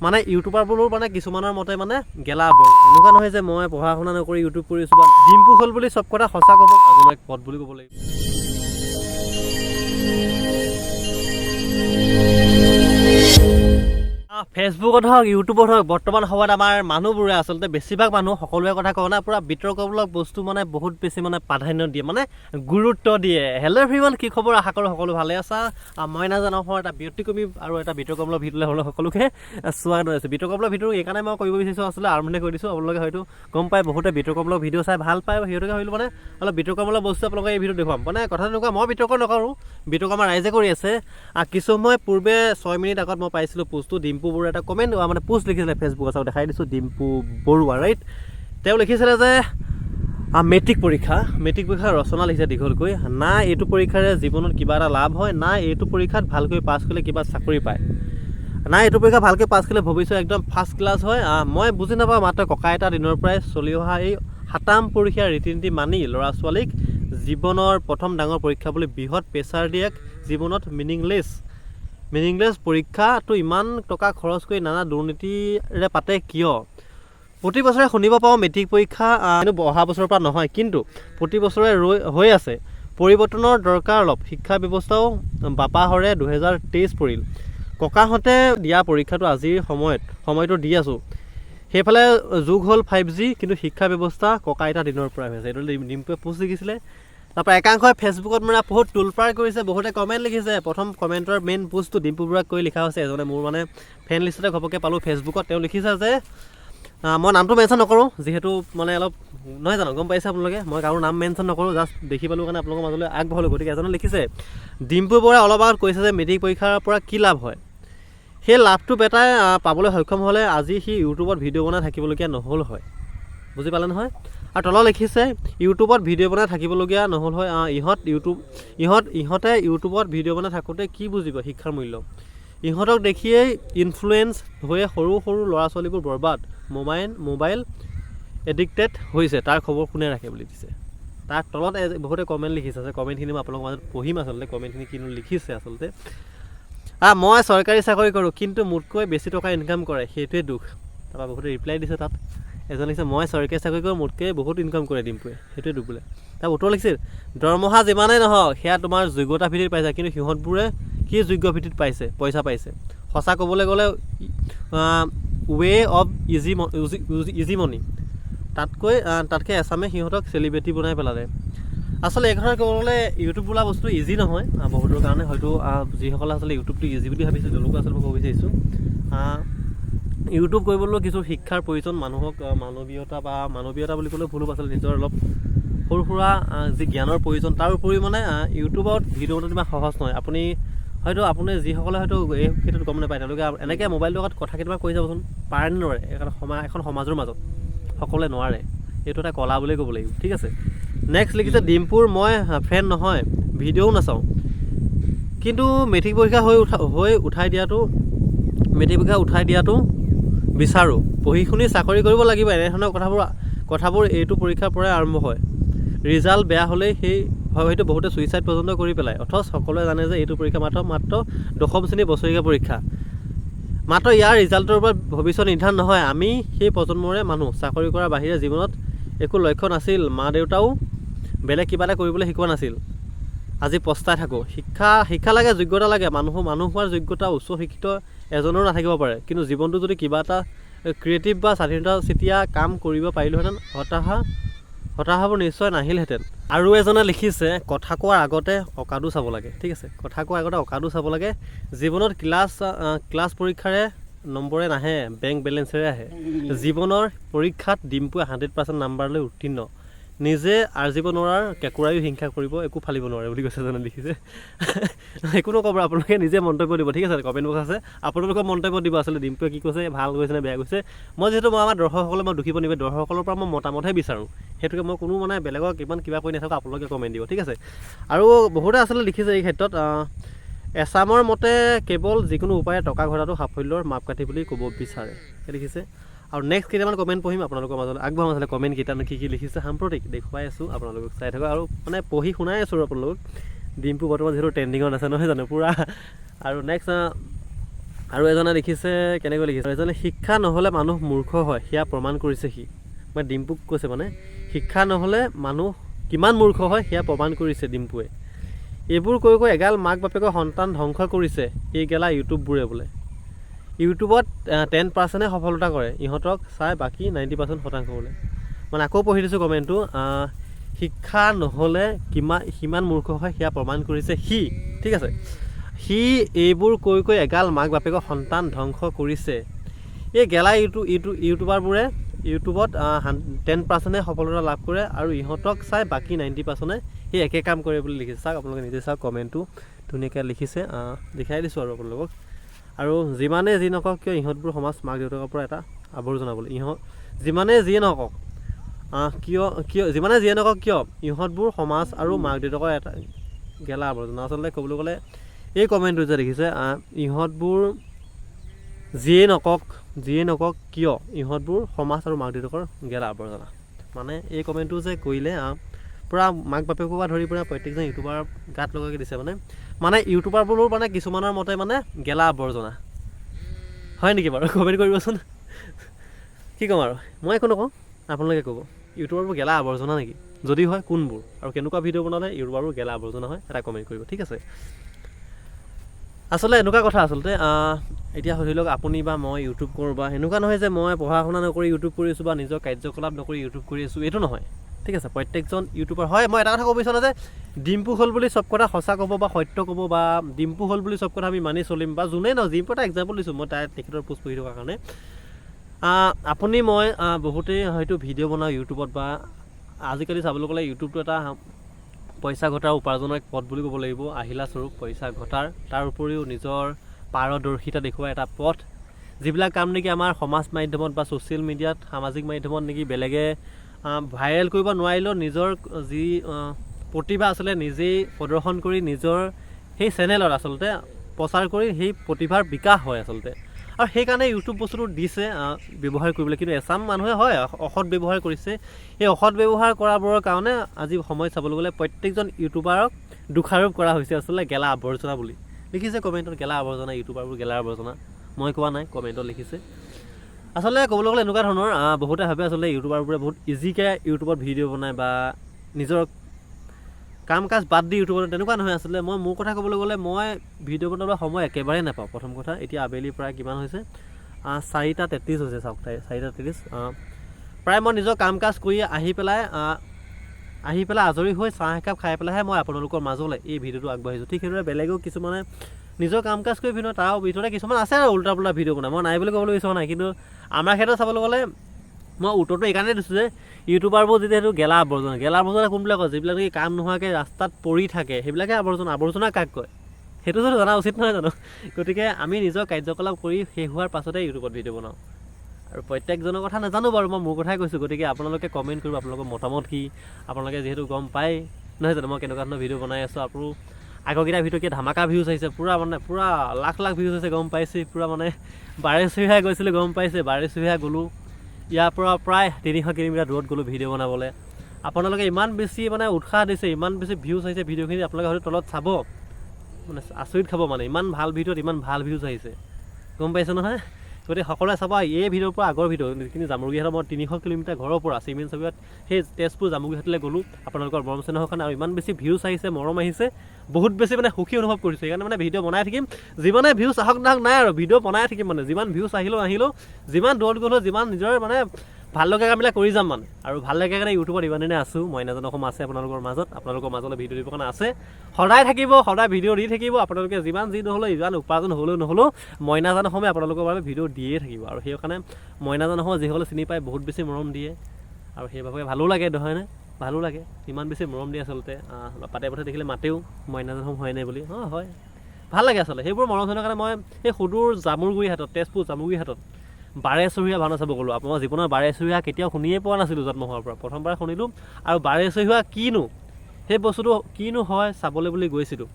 মানে ইউটিউবাৰবোৰো মানে কিছুমানৰ মতে মানে গেলা বৰ এনেকুৱা নহয় যে মই পঢ়া শুনা নকৰি ইউটিউব কৰিছোঁ বা ডিম্পু হ'ল বুলি চব কথা সঁচা ক'ব এক পথ বুলি ক'ব লাগিব। ফেচবুকত হওক ইউটিউবত হওক বৰ্তমান সময়ত আমাৰ মানুহবোৰে আচলতে বেছিভাগ মানুহ সকলোৱে কথা কওঁ না পুৰা বিতৰ্কমূলক বস্তু মানে বহুত বেছি মানে প্ৰাধান্য দিয়ে মানে গুৰুত্ব দিয়ে। হেল্ল' এভৰিৱান, কি খবৰ? আশা কৰোঁ সকলো ভালে আছা। মই নাজানো এটা ব্যক্তিক্ৰমী আৰু এটা বিতৰ্কমূলক ভিডিঅ'লৈ হ'লে সকলোকে স্বাগতম জনাইছোঁ। বিতৰ্কমূলক ভিডিঅ' এইকাৰণে মই কৰিব বিচাৰিছোঁ, আচলতে আৰম্ভণি কৰি দিছোঁ। আপোনালোকে হয়তো গম পায় বহুতে বিতৰ্কমূলক ভিডিঅ' চাই ভাল পায়, সেইটোকে ভাবিলোঁ মানে অলপ বিতৰ্কমূলক বস্তু আপোনালোকে এই ভিডিঅ'ত দেখুৱাম। মানে কথা তেনেকুৱা মই বিতৰ্ক নকৰোঁ, বিতৰ্ক আমাৰ ৰাইজে কৰি আছে। কিছু সময় পূৰ্বে 6 মিনিট আগত মই পাইছিলোঁ পোষ্টটো, ডিম্পু বৰুৱা এটা কমেণ্ট মানে পোষ্ট লিখিছিলে ফেচবুকত, চাওঁ দেখাই দিছোঁ। ডিম্পু বৰুৱা ৰাইট, তেওঁ লিখিছিলে যে মেট্ৰিক পৰীক্ষা ৰচনা লিখিছে দীঘলকৈ, না এইটো পৰীক্ষাৰে জীৱনত কিবা এটা লাভ হয়, না এইটো পৰীক্ষাত ভালকৈ পাছ কৰিলে কিবা চাকৰি পায়, না এইটো পৰীক্ষা ভালকৈ পাছ কৰিলে ভৱিষ্যত একদম ফাৰ্ষ্ট ক্লাছ হয়। মই বুজি নাপাওঁ, মাত্ৰ ককা এটা দিনৰ পৰাই চলি অহা এই 7ম পৰীক্ষাৰ ৰীতি নীতি মানি ল'ৰা ছোৱালীক জীৱনৰ প্ৰথম ডাঙৰ পৰীক্ষা বুলি বৃহৎ প্ৰেছাৰ দিয়ে। জীৱনত মিনিংলেছ পৰীক্ষাটো ইমান টকা খৰচ কৰি নানা দুৰ্নীতিৰে পাতে কিয়? প্ৰতি বছৰে শুনিব পাওঁ মেট্ৰিক পৰীক্ষা কিন্তু অহা বছৰৰ পৰা নহয়, কিন্তু প্ৰতি বছৰে হৈ আছে। পৰিৱৰ্তনৰ দৰকাৰ অলপ। শিক্ষা ব্যৱস্থাও বাপাহৰে 2023 পৰিল। ককাহঁতে দিয়া পৰীক্ষাটো আজিৰ সময়টো দি আছোঁ। সেইফালে যুগ হ'ল 5G, কিন্তু শিক্ষা ব্যৱস্থা ককা আইতা দিনৰ পৰাই হৈছে। এইটো ডিম্পুৱে পোষ্ট লিখিছিলে। তাৰপৰা একাংশই ফেচবুকত মানে বহুত টুলপাৰ কৰিছে, বহুতে কমেণ্ট লিখিছে। প্ৰথম কমেণ্টৰ মেইন পোষ্টটো ডিম্পু বৰুৱাক কৰি লিখা হৈছে এজনে, মোৰ মানে ফ্ৰেণ্ড লিষ্টতে ঘপকৈ পালোঁ ফেচবুকত। তেওঁ লিখিছে যে মই নামটো মেনশ্যন নকৰোঁ, যিহেতু মানে অলপ নহয় জানো, গম পাইছে আপোনালোকে, মই কাৰো নাম মেনশ্যন নকৰোঁ, জাষ্ট দেখি পালোঁ কাৰণে আপোনালোকৰ মাজলৈ আগবঢ়ালোঁ। গতিকে এজনে লিখিছে, ডিম্পু বৰুৱাই অলপ আগত কৈছে যে মেট্ৰিক পৰীক্ষাৰ পৰা কি লাভ হয়। সেই লাভটো বেটাই পাবলৈ সক্ষম হ'লে আজি সি ইউটিউবত ভিডিঅ' বনাই থাকিবলগীয়া নহ'ল হয়। বুজি পালে নহয়? আৰু তলত লিখিছে ইউটিউবত ভিডিঅ' বনাই থাকিবলগীয়া নহ'ল হয়। ইহঁতে ইউটিউবত ভিডিঅ' বনাই থাকোঁতে কি বুজিব শিক্ষাৰ মূল্য। ইহঁতক দেখিয়েই ইনফ্লুৱেঞ্চ হৈয়ে সৰু সৰু ল'ৰা ছোৱালীবোৰ বৰবাদ, মোবাইল এডিক্টেড হৈছে, তাৰ খবৰ কোনে ৰাখে বুলি দিছে। তাৰ তলত বহুতে কমেণ্ট লিখিছে, কমেণ্টখিনি মই আপোনালোকৰ মাজত পঢ়িম আচলতে, কমেণ্টখিনি কিনো লিখিছে আচলতে। মই চৰকাৰী চাকৰি কৰোঁ, কিন্তু মোতকৈ বেছি টকা ইনকাম কৰে, সেইটোৱে দুখ। তাৰপৰা বহুতে ৰিপ্লাই দিছে তাত। এজন লিখিছে, মই চৰকাৰী চাকৰি কৰোঁ, মোতকৈ বহুত ইনকাম কৰে ডিম্পুৱে, সেইটোৱে দুখ বোলে। তাৰ উত্তৰ লিখিছিল, দৰমহা যিমানেই নহওক সেয়া তোমাৰ যোগ্যতা ভিত্তিত পাইছে, কিন্তু সিহঁতবোৰে কি যোগ্য ভিত্তিত পইচা পাইছে। সঁচা ক'বলৈ গ'লে ৱে অফ ইজি মনি, তাতকৈ এছামে সিহঁতক চেলিব্ৰিটি বনাই পেলালে। আচলতে এই কথা ক'বলৈ ইউটিউব বোলা বস্তু ইজি নহয় বহুতৰ কাৰণে। হয়তো যিসকলে আচলতে ইউটিউবটো ইজি বুলি ভাবিছোঁ তেওঁলোকে আচলতে মই ক'ব বিচাৰিছোঁ, ইউটিউব কৰিবলৈ কিছু শিক্ষাৰ প্ৰয়োজন, মানুহক মানৱীয়তা বুলি ক'লেও ভুল হ'ব, আচলতে নিজৰ অলপ সৰু সুৰা যি জ্ঞানৰ প্ৰয়োজন। তাৰ উপৰিও মানে ইউটিউবত ভিডিঅ' বনোৱাটো ইমান সহজ নহয়। আপুনি যিসকলে হয়তো এই ক্ষেত্ৰত গম নাপায়, তেওঁলোকে এনেকৈ মোবাইলটোৰ লগত কথা কেইটামান কৈ যাবচোন, পাৰে নে নোৱাৰে? এখন সমাজৰ মাজত সকলোৱে নোৱাৰে, এইটো এটা কলা বুলিয়ে ক'ব লাগিব। ঠিক আছে, নেক্সট লিখিছে, ডিম্পুৰ মই ফ্ৰেণ্ড নহয়, ভিডিঅ'ও নাচাওঁ, কিন্তু মেট্ৰিক পৰীক্ষা উঠাই দিয়াটো বিচাৰোঁ। পঢ়ি শুনি চাকৰি কৰিব লাগিব, এনেধৰণৰ কথাবোৰ এইটো পৰীক্ষাৰ পৰাই আৰম্ভ হয়। ৰিজাল্ট বেয়া হ'লেই হয়তো বহুতে ছুইচাইড পৰ্যন্ত কৰি পেলায়। অথচ সকলোৱে জানে যে এইটো পৰীক্ষা মাত্ৰ 10ম শ্ৰেণীৰ বছৰীয়া পৰীক্ষা। মাত্ৰ ইয়াৰ ৰিজাল্টৰ ওপৰত ভৱিষ্যত নিৰ্ধাৰণ নহয়। আমি সেই প্ৰজন্মৰে মানুহ, চাকৰি কৰাৰ বাহিৰে জীৱনত একো লক্ষ্য নাছিল, মা দেউতাও বেলেগ কিবা এটা কৰিবলৈ শিকোৱা নাছিল। আজি পস্তাই থাকোঁ। শিক্ষা লাগে, যোগ্যতা লাগে। মানুহ হোৱাৰ যোগ্যতা উচ্চ শিক্ষিত এজনৰো নাথাকিব পাৰে, কিন্তু জীৱনটো যদি কিবা এটা ক্ৰিয়েটিভ বা স্বাধীনতা চিতিয়া কাম কৰিব পাৰিলোহেঁতেন, হতাশাবোৰ নিশ্চয় নাহিলহেঁতেন। আৰু এজনে লিখিছে, কথা কোৱাৰ আগতে অকাদো চাব লাগে। ঠিক আছে, কথা কোৱাৰ আগতে অকাদো চাব লাগে। জীৱনত ক্লাছ পৰীক্ষাৰে নম্বৰে নাহে, বেংক বেলেঞ্চেৰে আহে। জীৱনৰ পৰীক্ষাত ডিম্পুৱে 100% নাম্বাৰ লৈ উত্তীৰ্ণ। নিজে আৰ্জিব নোৱাৰাৰ কেঁকুৰায়ো হিংসা কৰিব, একো ফালিব নোৱাৰে বুলি কৈছে এজনে লিখিছে। একো নক'ব, আপোনালোকে নিজে মন্তব্য দিব। ঠিক আছে, কমেণ্ট বক্স আছে, আপোনালোকৰ মন্তব্য দিব। আচলতে ডিম্পুৱে কি কৈছে, ভাল কৈছে নে বেয়া কৈছে। মই আমাৰ দৰ্শকসকলে মই দুখিব নিবে, দৰ্শকসকলৰ পৰা মই মতামতহে বিচাৰোঁ। সেইটোকে মই কোনো মানে বেলেগক ইমান কিবা কৰি নাথাকোঁ, আপোনালোকে কমেণ্ট দিব। ঠিক আছে, আৰু বহুতে আচলতে লিখিছে এই ক্ষেত্ৰত, এছামৰ মতে কেৱল যিকোনো উপায়ে টকা ঘটাটো সাফল্যৰ মাপকাঠি বুলি ক'ব বিচাৰে, লিখিছে। আৰু নেক্সট কেইটামান কমেণ্ট পঢ়িম আপোনালোকৰ মাজলৈ আগবঢ়াম। আচলতে কমেণ্ট কেইটানো কি লিখিছে সাম্প্ৰতিক দেখুৱাই আছোঁ, আপোনালোকক চাই থকা আৰু মানে পঢ়ি শুনাই আছোঁ আপোনালোকক। ডিম্পু বৰ্তমান যিহেতু ট্ৰেণ্ডিঙত আছে নহয় জানো পুৰা। আৰু নেক্সট আৰু এজনে লিখিছে কেনেকৈ লিখিছে, এজনে শিক্ষা নহ'লে মানুহ মূৰ্খ হয় সেয়া প্ৰমাণ কৰিছে সি। মই ডিম্পুক কৈছে মানে শিক্ষা নহ'লে মানুহ কিমান মূৰ্খ হয় সেয়া প্ৰমাণ কৰিছে ডিম্পুৱে। এইবোৰ কৈ কৈ এগাল মাক বাপেকৰ সন্তান ধ্বংস কৰিছে এইগেলা ইউটিউববোৰে বোলে। ইউটিউবত 10%হে সফলতা কৰে, ইহঁতক চাই বাকী 90% শতাংশ বোলে। মানে আকৌ পঢ়ি দিছোঁ কমেণ্টটো, শিক্ষা নহ'লে সিমান মূৰ্খ হয় সেয়া প্ৰমাণ কৰিছে সি। ঠিক আছে, সি এইবোৰ কৈ কৈ এগাল মাক বাপেকৰ সন্তান ধ্বংস কৰিছে। এই গেলা ইউটিউবাৰবোৰে ইউটিউবত 10%হে সফলতা লাভ কৰে আৰু ইহঁতক চাই বাকী 90%হে সেই একে কাম কৰে বুলি লিখিছে। চাওক আপোনালোকে নিজে চাওক, কমেণ্টটো ধুনীয়াকৈ লিখিছে, দেখাই দিছোঁ আৰু আপোনালোকক। আৰু যিমানে যি নকওক কিয় ইহঁতবোৰ সমাজ মাক দেউতাকৰ পৰা এটা আৱৰ্জনা বোলে। যিমানে যিয়ে নকওক কিয় ইহঁতবোৰ সমাজ আৰু মাক দেউতাকৰ এটা গেলা আৱৰ্জনা। আচলতে ক'বলৈ গ'লে এই কমেণ্টটো যে দেখিছে, ইহঁতবোৰ যিয়ে নকওক কিয় ইহঁতবোৰ সমাজ আৰু মাক দেউতাকৰ গেলা আৱৰ্জনা। মানে এই কমেণ্টটো যে কৰিলে পূৰা মাক বাপেকৰ পৰা ধৰি পূৰা প্ৰত্যেকজন ইউটিউবাৰ গাত লগাই দিছে। মানে ইউটিউবাৰবোৰো মানে কিছুমানৰ মতে মানে গেলা আৱৰ্জনা হয় নেকি বাৰু? কমেণ্ট কৰিবচোন, কি ক'ম আৰু মই একো নকওঁ, আপোনালোকে ক'ব ইউটিউবাৰবোৰ গেলা আৱৰ্জনা নেকি? যদি হয় কোনবোৰ আৰু কেনেকুৱা ভিডিঅ' বনালে ইউটিউবাৰবোৰ গেলা আৱৰ্জনা হয় এটা কমেণ্ট কৰিব। ঠিক আছে, আচলতে এনেকুৱা কথা, আচলতে এতিয়া ধৰি লওক আপুনি বা মই ইউটিউব কৰোঁ বা এনেকুৱা নহয় যে মই পঢ়া শুনা নকৰি ইউটিউব কৰি আছোঁ বা নিজৰ কাৰ্যকলাপ নকৰি ইউটিউব কৰি আছোঁ, এইটো নহয়। ঠিক আছে, প্ৰত্যেকজন ইউটিউবাৰ হয়। মই এটা কথা ক'ব বিচাৰোঁ যে ডিম্পু হ'ল বুলি চব কথা সঁচা ক'ব বা সত্য ক'ব বা ডিম্পু হ'ল বুলি চব কথা আমি মানি চলিম বা যোনেই নহয়, ডিম্পু এটা এক্সাম্পল দিছোঁ মই তেখেতৰ পোষ্ট পঢ়ি থকাৰ কাৰণে। আপুনি মই বহুতেই হয়তো ভিডিঅ' বনাওঁ ইউটিউবত, বা আজিকালি চাবলৈ গ'লে ইউটিউবটো এটা পইচা ঘটাৰ উপাৰ্জনৰ এক পথ বুলি ক'ব লাগিব, আহিলা স্বৰূপ পইচা ঘটাৰ। তাৰ উপৰিও নিজৰ পাৰদৰ্শিতা দেখুওৱা এটা পথ, যিবিলাক কাম নেকি আমাৰ সমাজ মাধ্যমত বা ছ'চিয়েল মিডিয়াত সামাজিক মাধ্যমত নেকি বেলেগে ভাইৰেল কৰিব নোৱাৰিলেও নিজৰ যি প্ৰতিভা আচলতে নিজেই প্ৰদৰ্শন কৰি নিজৰ সেই চেনেলত আচলতে প্ৰচাৰ কৰি সেই প্ৰতিভাৰ বিকাশ হয় আচলতে। আৰু সেইকাৰণে ইউটিউব বস্তুটো দিছে ব্যৱহাৰ কৰিবলৈ। কিন্তু এচাম মানুহে হয় অসৎ ব্যৱহাৰ কৰিছে। এই অসৎ ব্যৱহাৰ কৰাবোৰৰ কাৰণে আজি সময়ত চাবলৈ গ'লে প্ৰত্যেকজন ইউটিউবাৰক দোষাৰোপ কৰা হৈছে আচলতে গেলা আৱৰ্জনা বুলি। লিখিছে কমেণ্টত গেলা আৱৰ্জনা, ইউটিউবাৰবোৰ গেলা আৱৰ্জনা, মই কোৱা নাই, কমেণ্টত লিখিছে। আচলতে ক'বলৈ গ'লে এনেকুৱা ধৰণৰ বহুতে ভাবে আচলতে ইউটিউবাৰবোৰে বহুত ইজিকৈ ইউটিউবত ভিডিঅ' বনায় বা নিজৰ কাম কাজ বাদ দি ইউটিউবত, তেনেকুৱা নহয় আচলতে। মোৰ কথা ক'বলৈ গ'লে মই ভিডিঅ' বনাবলৈ সময় একেবাৰে নাপাওঁ। প্ৰথম কথা, এতিয়া আবেলি প্ৰায় কিমান হৈছে 4:33 হৈছে, চাওক 4:33। প্ৰায় মই নিজৰ কাম কাজ কৰি আহি পেলাই আজৰি হৈ চাহ একাপ খাই পেলাইহে মই আপোনালোকৰ মাজলৈ এই ভিডিঅ'টো আগবাঢ়িছোঁ। ঠিক সেইদৰে বেলেগেও কিছুমানে নিজৰ কাম কাজ কৰি ভিডিঅ', তাৰ ভিতৰতে কিছুমান আছে আৰু উল্টা পুল্টা ভিডিঅ' বনায়, মই নাই বুলি ক'বলৈ বিচৰা নাই। কিন্তু আমাৰ ক্ষেত্ৰত চাবলৈ গ'লে মই উত্তৰটো এইকাৰণে দিছোঁ যে ইউটিউবাৰবোৰ যিহেতু গেলা আৱৰ্জনা কোনবিলাক কয়, যিবিলাক নেকি কাম নোহোৱাকৈ ৰাস্তাত পৰি থাকে সেইবিলাকে আৱৰ্জনা কাক কয় সেইটো যদি জনা উচিত নহয় জানো? গতিকে আমি নিজৰ কাৰ্যকলাপ কৰি শেষ হোৱাৰ পাছতে ইউটিউবত ভিডিঅ' বনাওঁ। আৰু প্ৰত্যেকজনৰ কথা নাজানো বাৰু, মই মোৰ কথাই কৈছোঁ। গতিকে আপোনালোকে কমেণ্ট কৰিব আপোনালোকৰ মতামত কি, আপোনালোকে যিহেতু গম পায় নহয় জানো মই কেনেকুৱা ধৰণৰ ভিডিঅ' বনাই আছোঁ। আৰু আগৰকেইটা ভিডিঅ' কি ধামাকা ভিউজ আহিছে, পূৰা লাখ ভিউজ হৈছে গম পাইছে। পূৰা মানে বাৰেচহীয়া গৈছিলোঁ গম পাইছে, বাৰেচহীয়া গ'লোঁ, ইয়াৰ পৰা প্ৰায় 300 কিলোমিটাৰ দূৰত গ'লোঁ ভিডিঅ' বনাবলৈ। আপোনালোকে ইমান বেছি মানে উৎসাহ দিছে, ইমান বেছি ভিউজ আহিছে ভিডিঅ'খিনি, আপোনালোকে হয়তো তলত চাব মানে আচৰিত খাব, মানে ইমান ভাল ভিডিঅ'ত ইমান ভাল ভিউজ আহিছে গম পাইছে নহয়। গতিকে সকলোৱে চাব এই ভিডিঅ'ৰ পৰা আগৰ ভিডিঅ' যিখিনি জামুগুৰিহাটৰ মই 300 কিলোমিটাৰ ঘৰৰ পৰা চিমেণ্ট চাবিয়াত সেই তেজপুৰ জামুগুৰিহাটলৈ গ'লোঁ আপোনালোকৰ মৰম চেনেহৰ কাৰণে। আৰু ইমান বেছি ভিউজ আহিছে, মৰম আহিছে, বহুত বেছি মানে সুখী অনুভৱ কৰিছোঁ। সেইকাৰণে মানে ভিডিঅ' বনাই থাকিম, যিমানে ভিউজ আহক নাহক নাই আৰু ভিডিঅ' বনাই থাকিম। মানে যিমান ভিউজ আহিলেও যিমান দূৰত গ'লেও যিমান নিজৰ মানে ভাল লগা কামবিলাক কৰি যাম মানে। আৰু ভাল লাগে কাৰণে ইউটিউবত ইমান দিনে আছোঁ, মই নাজানো অসম আছে আপোনালোকৰ মাজত, আপোনালোকৰ মাজলৈ ভিডিঅ' দিবৰ কাৰণে আছে, সদায় থাকিব, সদায় ভিডিঅ' দি থাকিব। আপোনালোকে যিমান যি নহ'লেও ইমান উপাৰ্জন নহ'লেও মই নাজানো সময় আপোনালোকৰ বাবে ভিডিঅ' দিয়ে থাকিব। আৰু সেইকাৰণে মই নাজানো সময় যিসকলে চিনি পায় বহুত বেছি মৰম দিয়ে, আৰু সেইবাবে ভালো লাগে নহয়নে? ভালো লাগে, ইমান বেছি মৰম দিয়ে আচলতে। পাতে পথে দেখিলে মাতেও মই নাজানো হয় নাই বুলি, হয় ভাল লাগে আচলতে। সেইবোৰ মৰম চেনেহৰ কাৰণে মই সেই সুদূৰ জামুগুৰিহাটত, তেজপুৰ জামুগুৰিহাটত বাৰেচহীয়া ভাওনা চাব গ'লোঁ। আপোনাৰ জীৱনৰ বাৰেচহীয়া কেতিয়াও শুনিয়ে পোৱা নাছিলোঁ জন্ম হোৱাৰ পৰা, প্ৰথমবাৰ শুনিলোঁ। আৰু বাৰেচহীয়া কিনো, সেই বস্তুটো কিনো হয় চাবলৈ বুলি গৈছিলোঁ।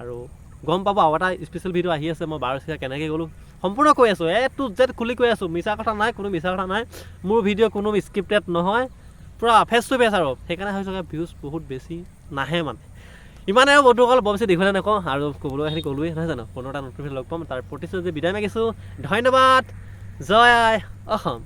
আৰু গম পাব আৰু এটা স্পেচিয়েল ভিডিঅ' আহি আছে, মই বাৰেচহীয়া কেনেকৈ গ'লোঁ সম্পূৰ্ণ কৈ আছোঁ, A to Z খুলি কৈ আছোঁ, মিছা কথা নাই, কোনো মিছা কথা নাই। মোৰ ভিডিঅ' কোনো স্ক্ৰিপ্টেড নহয়, পূৰা ফেচ টু ফেচ। আৰু সেইকাৰণে হৈছে ভিউজ বহুত বেছি নাহে মানে। ইমানে আৰু বন্ধুসকল বৰ বেছি দীঘলে নকওঁ আৰু ক'বলগীয়াখিনি ক'লোৱেই নহয় জানো পুনৰ এটা নতুন ভিডিঅ' লগ পাম তাৰ প্ৰতিশ্ৰুতি বিদায় মাগিছোঁ ধন্যবাদ জয় আই অসম